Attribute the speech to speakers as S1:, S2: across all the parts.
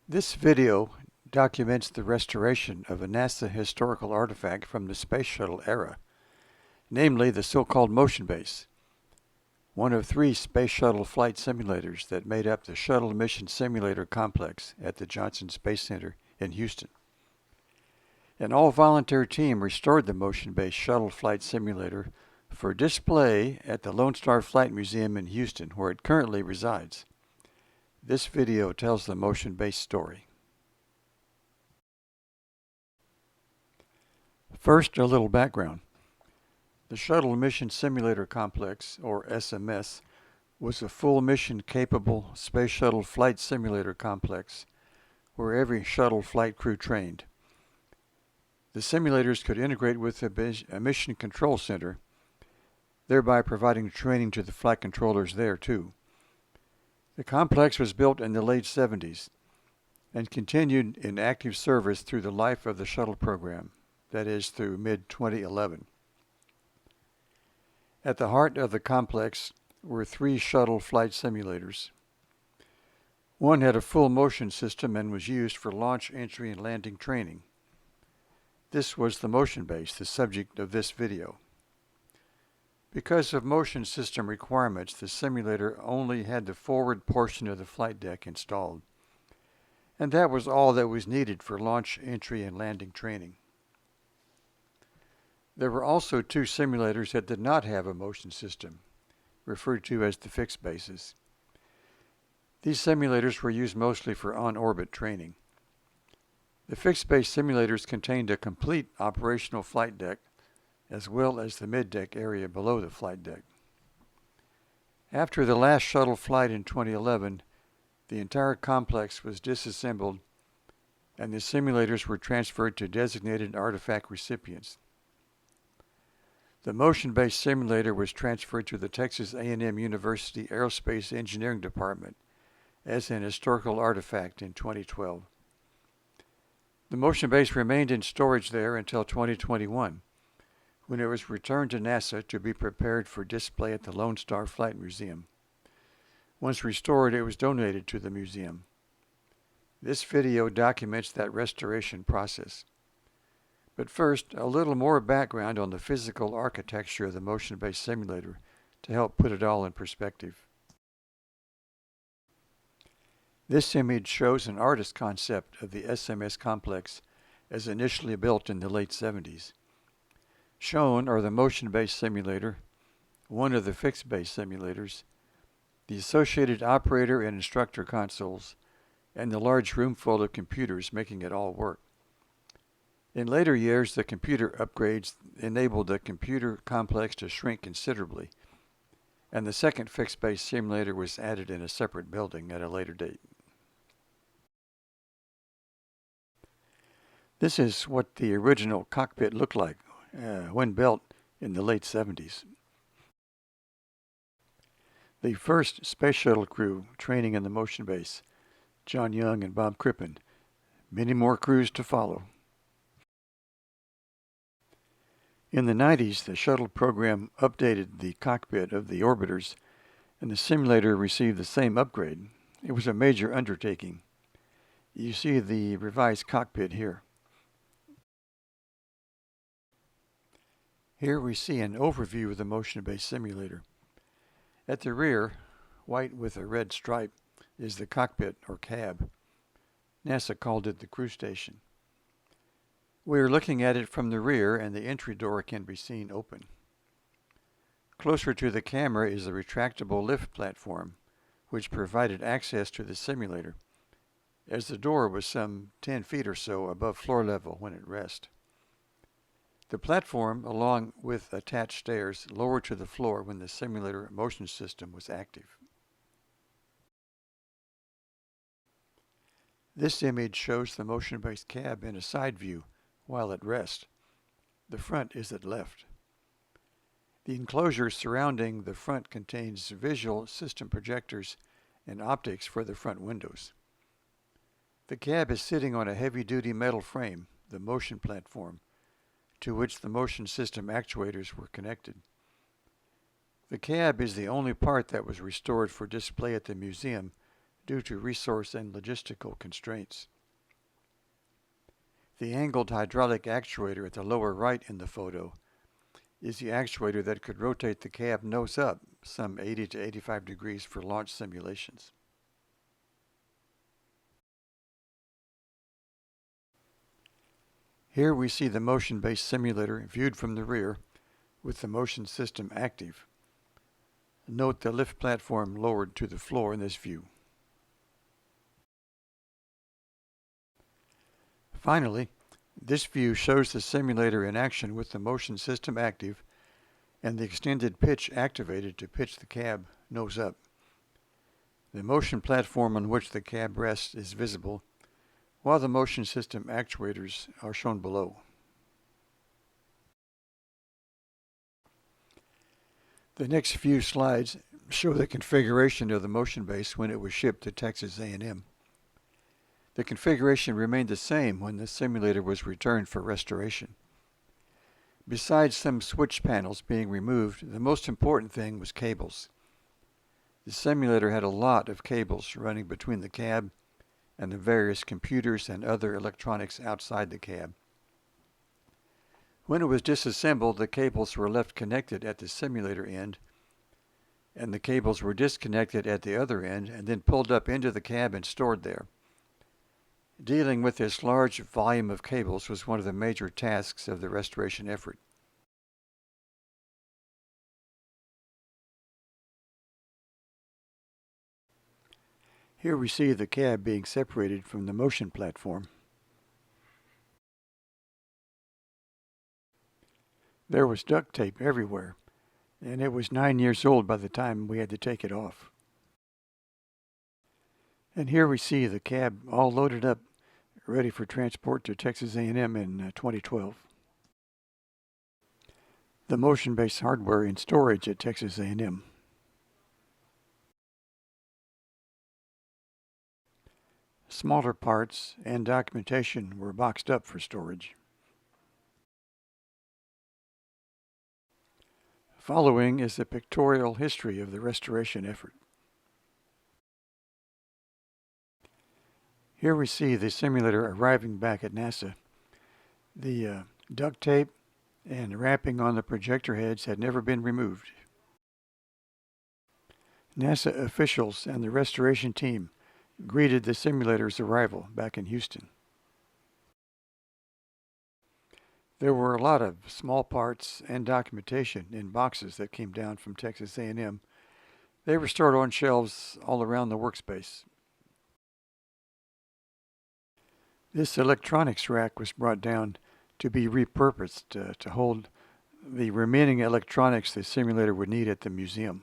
S1: This video documents the restoration of a NASA historical artifact from the Space Shuttle era, namely the so-called motion base, one of 3 Space Shuttle flight simulators that made up the Shuttle Mission Simulator Complex at the Johnson Space Center in Houston. An all-volunteer team restored the motion base shuttle flight simulator for display at the Lone Star Flight Museum in Houston, where it currently resides. This video tells the motion base story. First, a little background. The Shuttle Mission Simulator Complex, or SMS, was a full mission-capable Space Shuttle flight simulator complex where every shuttle flight crew trained. The simulators could integrate with a mission control center, thereby providing training to the flight controllers there too. The complex was built in the late 70s and continued in active service through the life of the shuttle program, that is, through mid-2011. At the heart of the complex were 3 shuttle flight simulators. One had a full motion system and was used for launch, entry, and landing training. This was the motion base, the subject of this video. Because of motion system requirements, the simulator only had the forward portion of the flight deck installed, and that was all that was needed for launch, entry, and landing training. There were also 2 simulators that did not have a motion system, referred to as the fixed bases. These simulators were used mostly for on-orbit training. The fixed base simulators contained a complete operational flight deck, as well as the mid-deck area below the flight deck. After the last shuttle flight in 2011, the entire complex was disassembled and the simulators were transferred to designated artifact recipients. The motion-based simulator was transferred to the Texas A&M University Aerospace Engineering Department as an historical artifact in 2012. The motion base remained in storage there until 2021, when it was returned to NASA to be prepared for display at the Lone Star Flight Museum. Once restored, it was donated to the museum. This video documents that restoration process. But first, a little more background on the physical architecture of the motion-based simulator to help put it all in perspective. This image shows an artist concept of the SMS complex as initially built in the late 70s. Shown are the motion-based simulator, one of the fixed-base simulators, the associated operator and instructor consoles, and the large room full of computers making it all work. In later years, the computer upgrades enabled the computer complex to shrink considerably, and the second fixed-base simulator was added in a separate building at a later date. This is what the original cockpit looked like when built in the late 70s. The first Space Shuttle crew training in the motion base, John Young and Bob Crippen. Many more crews to follow. In the 90s, the shuttle program updated the cockpit of the orbiters, and the simulator received the same upgrade. It was a major undertaking. You see the revised cockpit here. Here we see an overview of the motion-based simulator. At the rear, white with a red stripe, is the cockpit or cab. NASA called it the crew station. We are looking at it from the rear and the entry door can be seen open. Closer to the camera is a retractable lift platform, which provided access to the simulator, as the door was some 10 feet or so above floor level when at rest. The platform, along with attached stairs, lowered to the floor when the simulator motion system was active. This image shows the motion-based cab in a side view while at rest. The front is at left. The enclosure surrounding the front contains visual system projectors and optics for the front windows. The cab is sitting on a heavy-duty metal frame, the motion platform, to which the motion system actuators were connected. The cab is the only part that was restored for display at the museum due to resource and logistical constraints. The angled hydraulic actuator at the lower right in the photo is the actuator that could rotate the cab nose up some 80 to 85 degrees for launch simulations. Here we see the motion-based simulator viewed from the rear with the motion system active. Note the lift platform lowered to the floor in this view. Finally, this view shows the simulator in action with the motion system active and the extended pitch activated to pitch the cab nose up. The motion platform on which the cab rests is visible, while the motion system actuators are shown below. The next few slides show the configuration of the motion base when it was shipped to Texas A&M. The configuration remained the same when the simulator was returned for restoration. Besides some switch panels being removed, the most important thing was cables. The simulator had a lot of cables running between the cab and the various computers and other electronics outside the cab. When it was disassembled, the cables were left connected at the simulator end, and the cables were disconnected at the other end and then pulled up into the cab and stored there. Dealing with this large volume of cables was one of the major tasks of the restoration effort. Here we see the cab being separated from the motion platform. There was duct tape everywhere, and it was 9 years old by the time we had to take it off. And here we see the cab all loaded up, ready for transport to Texas A&M in 2012. The motion-based hardware in storage at Texas A&M. Smaller parts and documentation were boxed up for storage. Following is a pictorial history of the restoration effort. Here we see the simulator arriving back at NASA. The duct tape and wrapping on the projector heads had never been removed. NASA officials and the restoration team greeted the simulator's arrival back in Houston. There were a lot of small parts and documentation in boxes that came down from Texas A&M. They were stored on shelves all around the workspace. This electronics rack was brought down to be repurposed to hold the remaining electronics the simulator would need at the museum.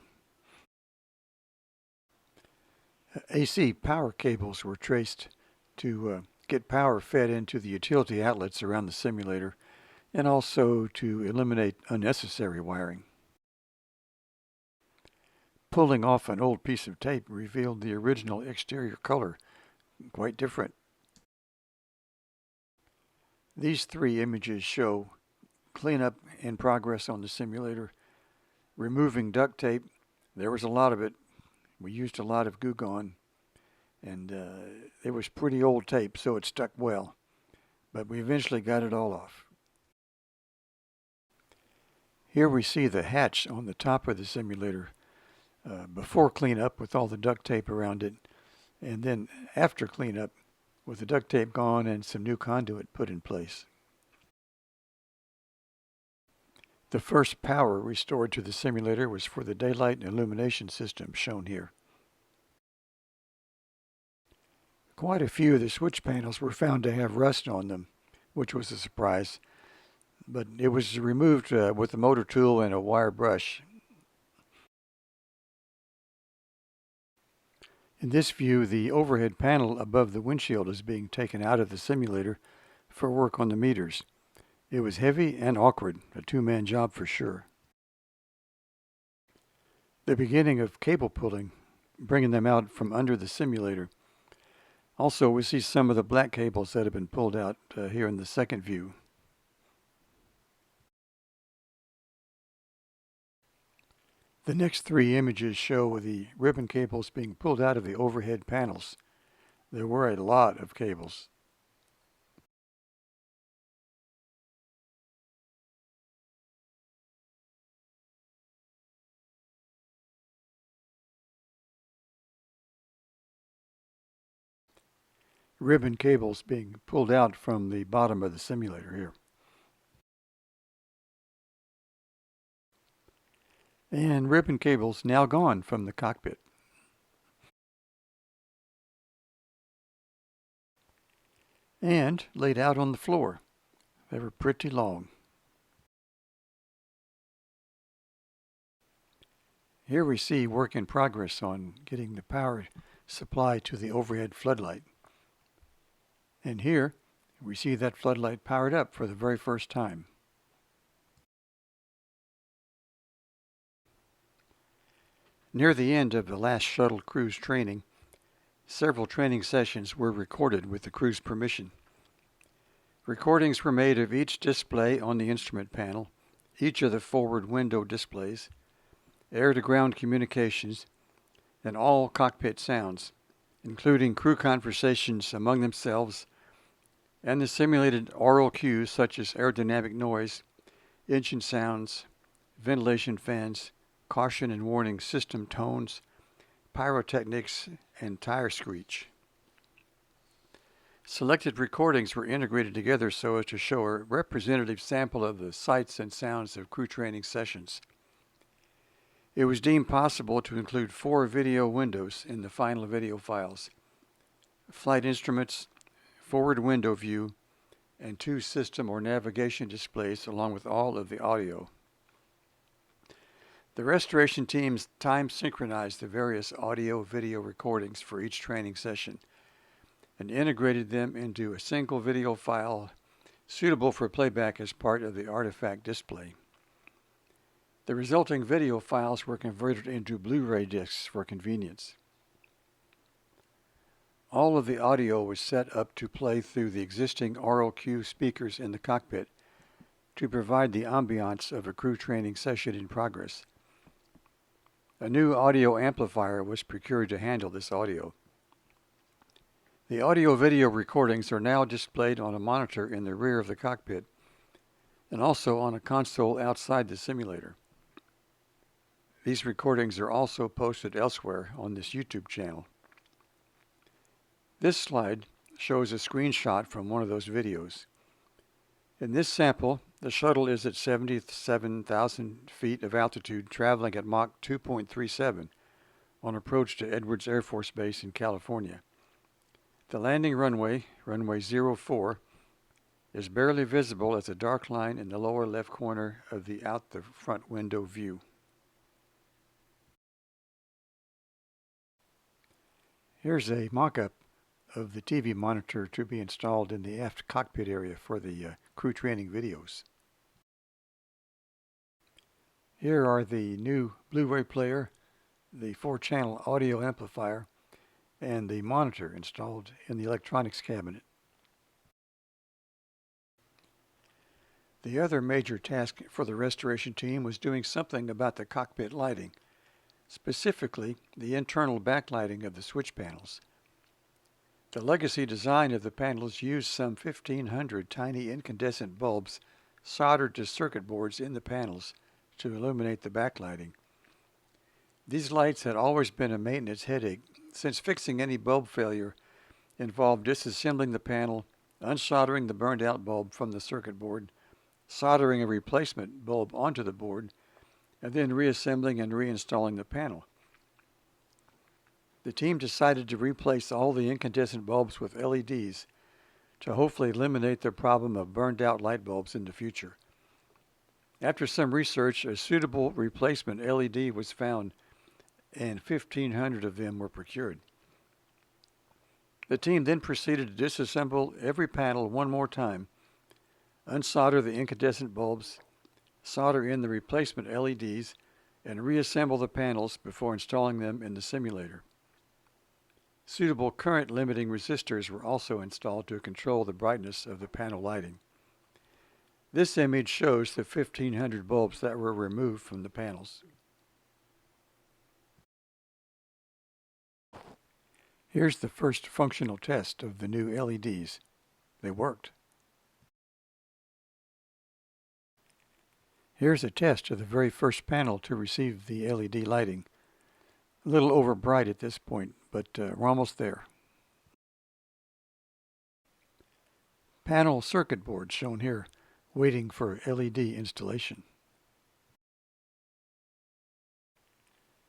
S1: AC power cables were traced to get power fed into the utility outlets around the simulator and also to eliminate unnecessary wiring. Pulling off an old piece of tape revealed the original exterior color, quite different. These three images show cleanup in progress on the simulator, removing duct tape. There was a lot of it. We used a lot of Goo Gone, and it was pretty old tape, so it stuck well. But we eventually got it all off. Here we see the hatch on the top of the simulator before cleanup with all the duct tape around it, and then after cleanup with the duct tape gone and some new conduit put in place. The first power restored to the simulator was for the daylight and illumination system shown here. Quite a few of the switch panels were found to have rust on them, which was a surprise, but it was removed with a motor tool and a wire brush. In this view, the overhead panel above the windshield is being taken out of the simulator for work on the meters. It was heavy and awkward, a two-man job for sure. The beginning of cable pulling, bringing them out from under the simulator. Also, we see some of the black cables that have been pulled out here in the second view. The next three images show the ribbon cables being pulled out of the overhead panels. There were a lot of cables. Ribbon cables being pulled out from the bottom of the simulator here. And ribbon cables now gone from the cockpit. And laid out on the floor. They were pretty long. Here we see work in progress on getting the power supply to the overhead floodlight. And here we see that floodlight powered up for the very first time. Near the end of the last shuttle crew's training, several training sessions were recorded with the crew's permission. Recordings were made of each display on the instrument panel, each of the forward window displays, air-to-ground communications, and all cockpit sounds, including crew conversations among themselves and the simulated aural cues such as aerodynamic noise, engine sounds, ventilation fans, caution and warning system tones, pyrotechnics, and tire screech. Selected recordings were integrated together so as to show a representative sample of the sights and sounds of crew training sessions. It was deemed possible to include 4 video windows in the final video files: flight instruments, forward window view, and 2 system or navigation displays along with all of the audio. The restoration teams time synchronized the various audio-video recordings for each training session and integrated them into a single video file suitable for playback as part of the artifact display. The resulting video files were converted into Blu-ray discs for convenience. All of the audio was set up to play through the existing aural cue speakers in the cockpit to provide the ambiance of a crew training session in progress. A new audio amplifier was procured to handle this audio. The audio-video recordings are now displayed on a monitor in the rear of the cockpit and also on a console outside the simulator. These recordings are also posted elsewhere on this YouTube channel. This slide shows a screenshot from one of those videos. In this sample, the shuttle is at 77,000 feet of altitude, traveling at Mach 2.37 on approach to Edwards Air Force Base in California. The landing runway, runway 04, is barely visible as a dark line in the lower left corner of the out the front window view. Here's a mock-up of the TV monitor to be installed in the aft cockpit area for the crew training videos. Here are the new Blu-ray player, the 4-channel audio amplifier, and the monitor installed in the electronics cabinet. The other major task for the restoration team was doing something about the cockpit lighting, specifically the internal backlighting of the switch panels. The legacy design of the panels used some 1,500 tiny incandescent bulbs soldered to circuit boards in the panels to illuminate the backlighting. These lights had always been a maintenance headache, since fixing any bulb failure involved disassembling the panel, unsoldering the burned-out bulb from the circuit board, soldering a replacement bulb onto the board, and then reassembling and reinstalling the panel. The team decided to replace all the incandescent bulbs with LEDs to hopefully eliminate the problem of burned-out light bulbs in the future. After some research, a suitable replacement LED was found, and 1,500 of them were procured. The team then proceeded to disassemble every panel one more time, unsolder the incandescent bulbs, solder in the replacement LEDs, and reassemble the panels before installing them in the simulator. Suitable current limiting resistors were also installed to control the brightness of the panel lighting. This image shows the 1,500 bulbs that were removed from the panels. Here's the first functional test of the new LEDs. They worked. Here's a test of the very first panel to receive the LED lighting. A little over bright at this point, but we're almost there. Panel circuit board shown here, waiting for LED installation.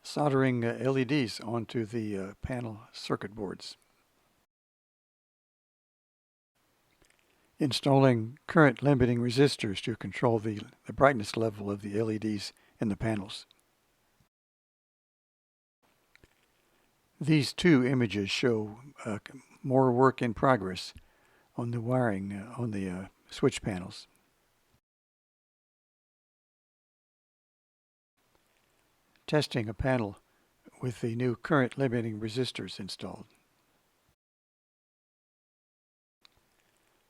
S1: Soldering LEDs onto the panel circuit boards. Installing current limiting resistors to control the brightness level of the LEDs in the panels. These two images show more work in progress on the wiring on the switch panels. Testing a panel with the new current limiting resistors installed.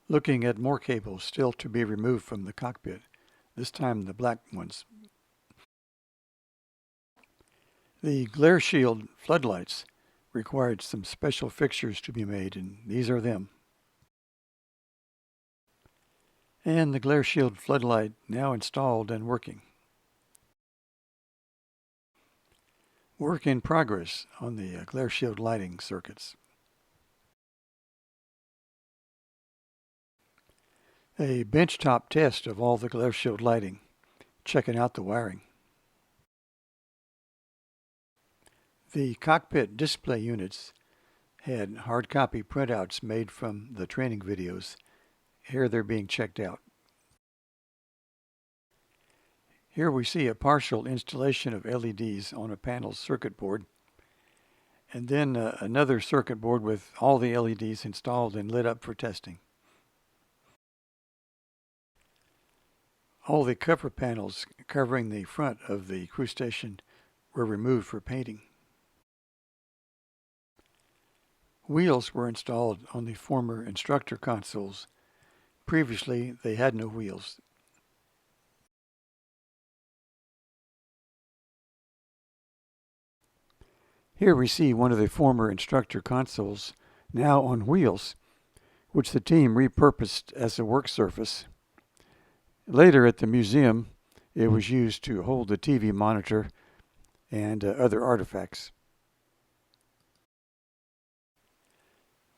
S1: Looking at more cables still to be removed from the cockpit, this time the black ones. The glare shield floodlights required some special fixtures to be made, and these are them. And the glare shield floodlight now installed and working. Work in progress on the glare shield lighting circuits. A benchtop test of all the glare shield lighting, checking out the wiring. The cockpit display units had hard copy printouts made from the training videos. Here they're being checked out. Here we see a partial installation of LEDs on a panel circuit board, and then another circuit board with all the LEDs installed and lit up for testing. All the cover panels covering the front of the crew station were removed for painting. Wheels were installed on the former instructor consoles. Previously, they had no wheels. Here we see one of the former instructor consoles, now on wheels, which the team repurposed as a work surface. Later at the museum, it was used to hold the TV monitor and other artifacts.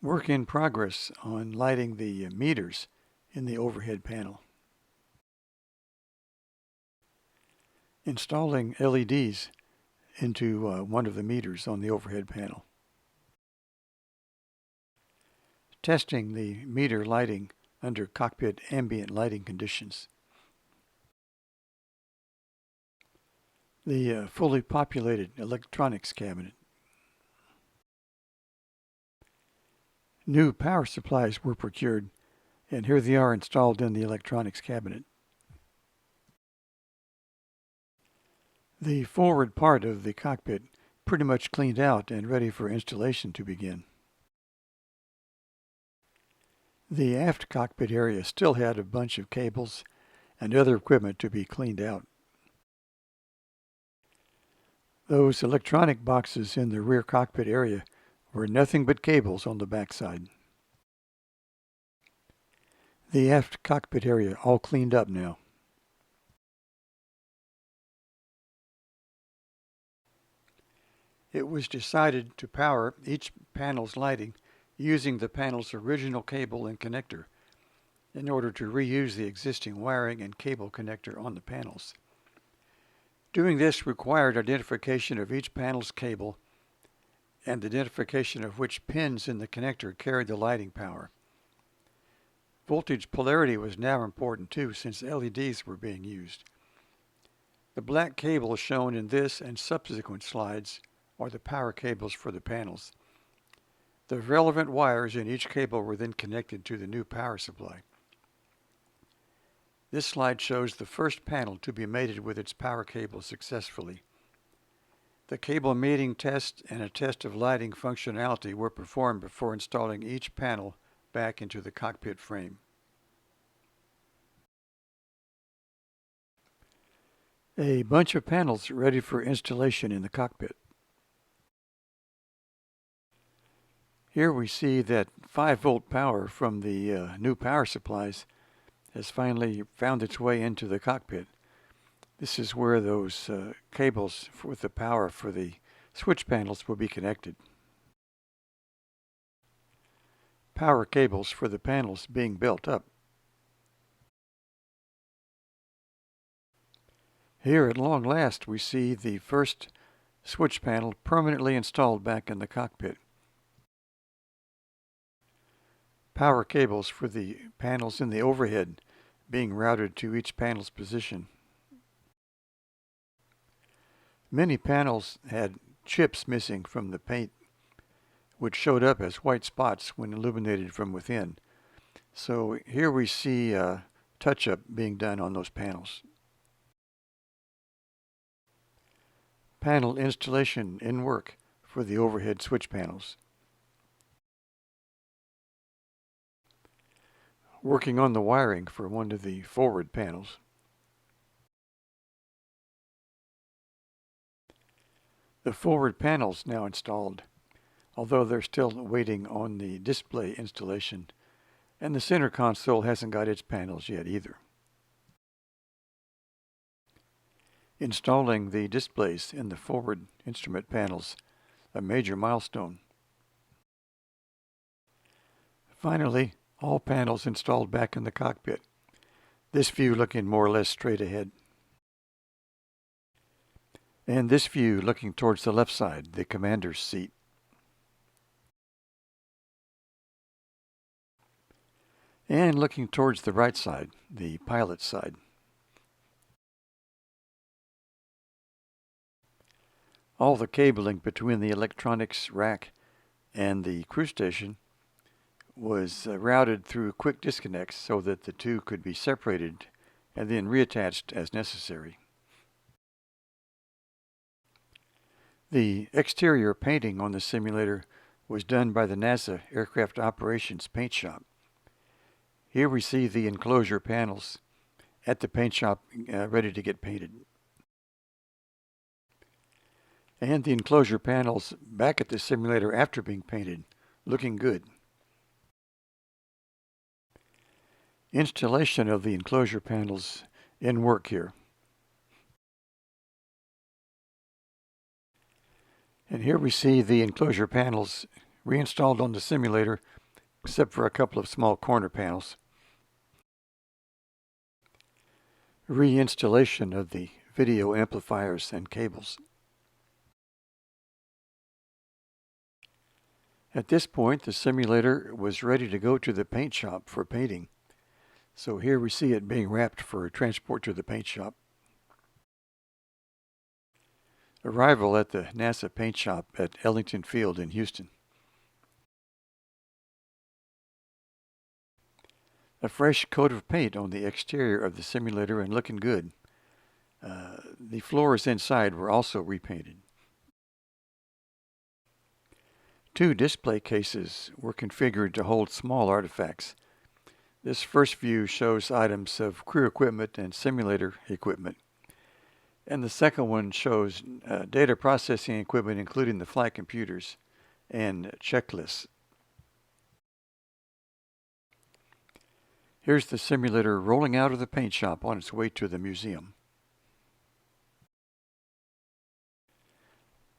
S1: Work in progress on lighting the meters in the overhead panel. Installing LEDs into one of the meters on the overhead panel. Testing the meter lighting under cockpit ambient lighting conditions. The fully populated electronics cabinet. New power supplies were procured, and here they are installed in the electronics cabinet. The forward part of the cockpit pretty much cleaned out and ready for installation to begin. The aft cockpit area still had a bunch of cables and other equipment to be cleaned out. Those electronic boxes in the rear cockpit area were nothing but cables on the backside. The aft cockpit area all cleaned up now. It was decided to power each panel's lighting using the panel's original cable and connector in order to reuse the existing wiring and cable connector on the panels. Doing this required identification of each panel's cable and identification of which pins in the connector carried the lighting power. Voltage polarity was now important too, since LEDs were being used. The black cables shown in this and subsequent slides are the power cables for the panels. The relevant wires in each cable were then connected to the new power supply. This slide shows the first panel to be mated with its power cable successfully. The cable mating test and a test of lighting functionality were performed before installing each panel back into the cockpit frame. A bunch of panels ready for installation in the cockpit. Here we see that 5-volt power from the new power supplies has finally found its way into the cockpit. This is where those cables with the power for the switch panels will be connected. Power cables for the panels being built up. Here at long last we see the first switch panel permanently installed back in the cockpit. Power cables for the panels in the overhead being routed to each panel's position. Many panels had chips missing from the paint, which showed up as white spots when illuminated from within. So here we see a touch-up being done on those panels. Panel installation in work for the overhead switch panels. Working on the wiring for one of the forward panels. The forward panel's now installed, although they're still waiting on the display installation, and the center console hasn't got its panels yet either. Installing the displays in the forward instrument panels, a major milestone. Finally, all panels installed back in the cockpit, this view looking more or less straight ahead. And this view looking towards the left side, the commander's seat. And looking towards the right side, the pilot's side. All the cabling between the electronics rack and the crew station was routed through quick disconnects so that the two could be separated and then reattached as necessary. The exterior painting on the simulator was done by the NASA Aircraft Operations Paint Shop. Here we see the enclosure panels at the paint shop ready to get painted. And the enclosure panels back at the simulator after being painted, looking good. Installation of the enclosure panels in work here. And here we see the enclosure panels reinstalled on the simulator, except for a couple of small corner panels. Reinstallation of the video amplifiers and cables. At this point, the simulator was ready to go to the paint shop for painting. So here we see it being wrapped for transport to the paint shop. Arrival at the NASA paint shop at Ellington Field in Houston. A fresh coat of paint on the exterior of the simulator and looking good. The floors inside were also repainted. 2 display cases were configured to hold small artifacts. This first view shows items of crew equipment and simulator equipment. And the second one shows data processing equipment, including the flight computers and checklists. Here's the simulator rolling out of the paint shop on its way to the museum.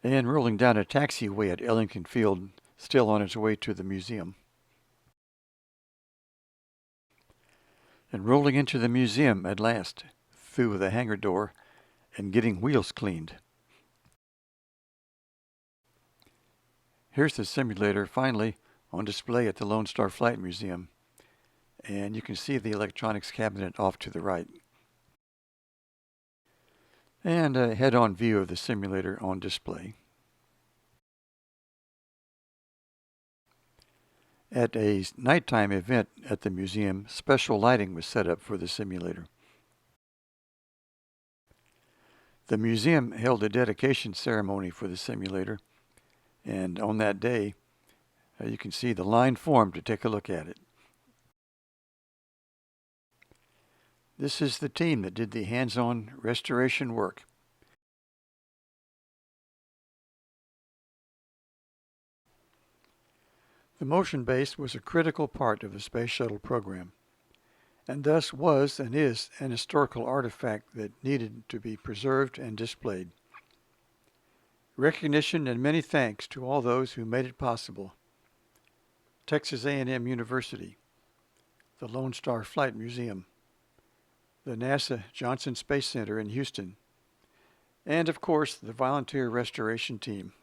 S1: And rolling down a taxiway at Ellington Field, still on its way to the museum. And rolling into the museum at last, through the hangar door, and getting wheels cleaned. Here's the simulator finally on display at the Lone Star Flight Museum, and you can see the electronics cabinet off to the right. And a head-on view of the simulator on display. At a nighttime event at the museum, special lighting was set up for the simulator. The museum held a dedication ceremony for the simulator, and on that day, you can see the line formed to take a look at it. This is the team that did the hands-on restoration work. The motion base was a critical part of the Space Shuttle program, and thus was and is an historical artifact that needed to be preserved and displayed. Recognition and many thanks to all those who made it possible. Texas A&M University, the Lone Star Flight Museum, the NASA Johnson Space Center in Houston, and of course the volunteer restoration team.